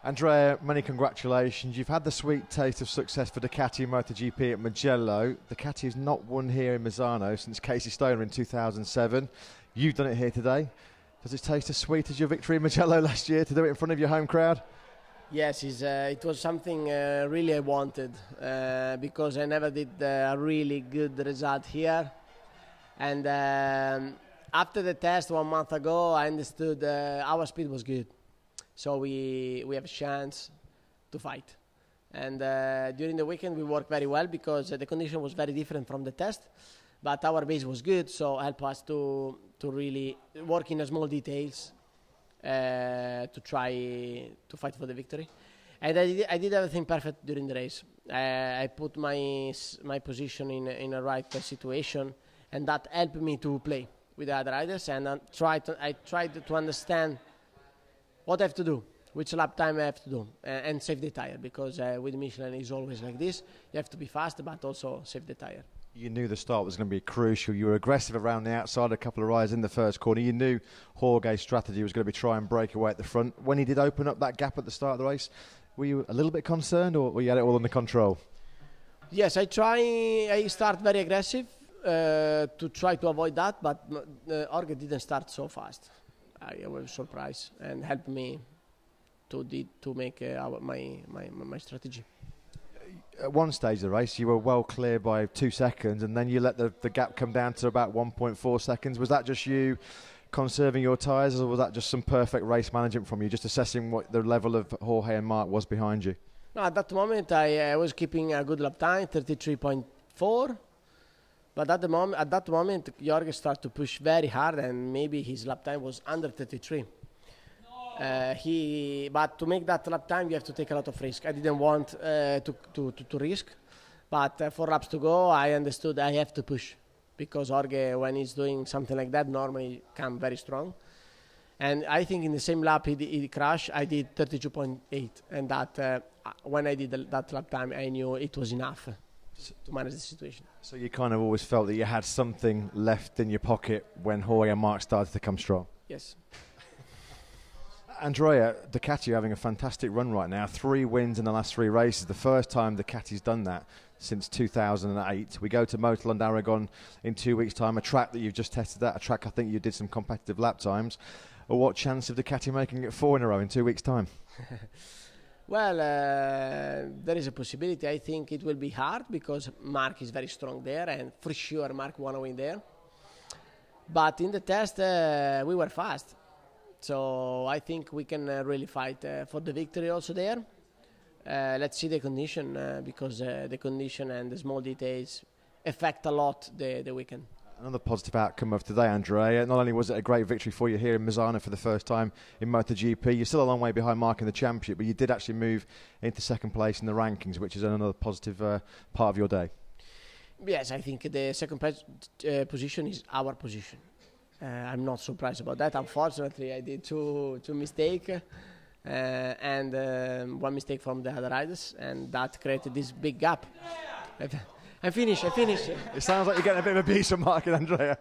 Andrea, many congratulations. You've had the sweet taste of success for Ducati MotoGP at Mugello. Ducati has not won here in Misano since Casey Stoner in 2007. You've done it here today. Does it taste as sweet as your victory in Mugello last year to do it in front of your home crowd? Yes, it was something really I wanted because I never did a really good result here. And after the test 1 month ago, I understood our speed was good. So we have a chance to fight. And during the weekend we worked very well because the condition was very different from the test. But our base was good, so helped us to really work in the small details to try to fight for the victory. And I did everything perfect during the race. I put my position in a right situation, and that helped me to play with the other riders. And I tried to understand what I have to do, which lap time I have to do, and save the tire, because with Michelin it's always like this. You have to be fast, but also save the tire. You knew the start was going to be crucial. You were aggressive around the outside, a couple of rides in the first corner. You knew Jorge's strategy was going to be try and break away at the front. When he did open up that gap at the start of the race, were you a little bit concerned, or you had it all under control? Yes, I start very aggressive to try to avoid that, but Jorge didn't start so fast. I was surprised and helped me to make my strategy. At one stage of the race, you were well clear by 2 seconds, and then you let the gap come down to about 1.4 seconds. Was that just you conserving your tyres, or was that just some perfect race management from you, just assessing what the level of Jorge and Marc was behind you? No, at that moment, I was keeping a good lap time, 33.4. But at that moment, Jorge started to push very hard, and maybe his lap time was under 33. But to make that lap time, you have to take a lot of risk. I didn't want to risk, but 4 laps to go, I understood I have to push, because Jorge, when he's doing something like that, normally come very strong. And I think in the same lap he crashed, I did 32.8, and that when I did that lap time, I knew it was enough to manage the situation. So you kind of always felt that you had something left in your pocket when Jorge and Marc started to come strong? Yes. Andrea, Ducati are having a fantastic run right now. 3 wins in the last 3 races. The first time Ducati's done that since 2008. We go to Motorland Aragon in 2 weeks' time, a track that you've just tested at, a track I think you did some competitive lap times. What chance of Ducati making it 4 in a row in 2 weeks' time? Well, there is a possibility. I think it will be hard because Marc is very strong there, and for sure Marc want to win there. But in the test, we were fast. So I think we can really fight for the victory also there. Let's see the condition, because the condition and the small details affect a lot the weekend. Another positive outcome of today, Andrea. Not only was it a great victory for you here in Misano for the first time in MotoGP, you're still a long way behind Marc in the championship, but you did actually move into second place in the rankings, which is another positive part of your day. Yes, I think the second position is our position. I'm not surprised about that. Unfortunately, I did two mistakes and one mistake from the other riders, and that created this big gap. I finished. It sounds like you're getting a bit of a piece from Marc and Andrea.